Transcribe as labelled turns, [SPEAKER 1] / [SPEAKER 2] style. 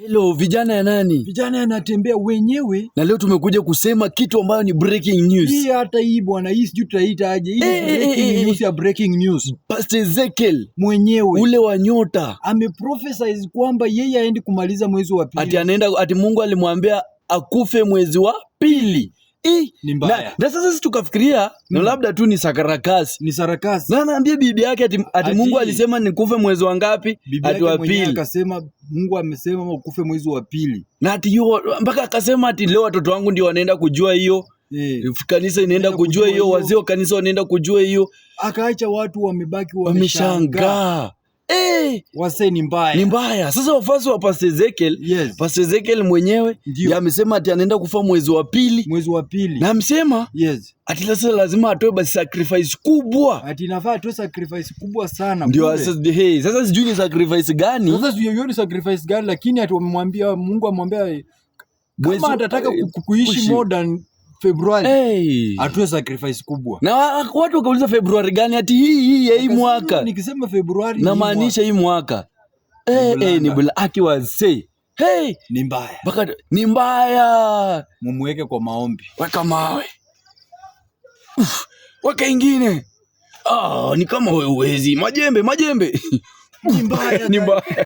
[SPEAKER 1] Hello, vijana ya nani?
[SPEAKER 2] Vijana yanatembea wenyewe.
[SPEAKER 1] Na leo tumekuja kusema kitu ambayo ni breaking news.
[SPEAKER 2] Hii hata hii bwana, hii sijui tutaita aje. Hii breaking news ya breaking news.
[SPEAKER 1] Pastor Ezekiel
[SPEAKER 2] Mwenyewe
[SPEAKER 1] ule wa nyota
[SPEAKER 2] ameprophesize kwamba yeye aendi kumaliza mwezi wa pili.
[SPEAKER 1] ati Mungu alimwambia akufe mwezi wa pili.
[SPEAKER 2] Ni mbaya.
[SPEAKER 1] Na sasa sisi tukafikiria na labda tu ni sakarakasi.
[SPEAKER 2] Ni sarakasi.
[SPEAKER 1] Na anaambia bibi yake ati Mungu alisema nikufe mwezi wa ngapi?
[SPEAKER 2] Ati
[SPEAKER 1] wa pili.
[SPEAKER 2] Akasema Mungu amesema ukufe mwezi wa pili.
[SPEAKER 1] Na ati hiyo mpaka akasema ati leo watoto wangu ndio wanaenda kujua hiyo. Kanisa inaenda kujua hiyo, wazee wa kanisa wanaenda kujua hiyo.
[SPEAKER 2] Akaacha watu wamebaki
[SPEAKER 1] wameshangaa.
[SPEAKER 2] Wase ni mbaya.
[SPEAKER 1] Ni mbaya. Sasa wafasi wa Pastor Ezekiel, Pastor Ezekiel mwenyewe amesema ati anaenda kufa mwezi wa pili.
[SPEAKER 2] Mwezi wa pili.
[SPEAKER 1] Na amesema ati sasa lazima atoe basi sacrifice kubwa.
[SPEAKER 2] Ati inafaa atoe sacrifice kubwa sana.
[SPEAKER 1] Ndio sasa sijui ni sacrifice gani?
[SPEAKER 2] Sasa sijui ni sacrifice gani, lakini ati wamemwambia Mungu amwambia kama atataka kuishi more than Februari atoe sacrifice kubwa.
[SPEAKER 1] Na watu wakauliza Februari gani? Ati hii mwaka.
[SPEAKER 2] Nikisema Februari
[SPEAKER 1] na maanisha hii mwaka. Ni bula akiwase.
[SPEAKER 2] Ni mbaya.
[SPEAKER 1] Ni mbaya.
[SPEAKER 2] Mumweke kwa maombi.
[SPEAKER 1] Weka mawe. Weka ingine. Ni kama wewe uwezi. Majembe.
[SPEAKER 2] Ni mbaya.
[SPEAKER 1] Ni mbaya.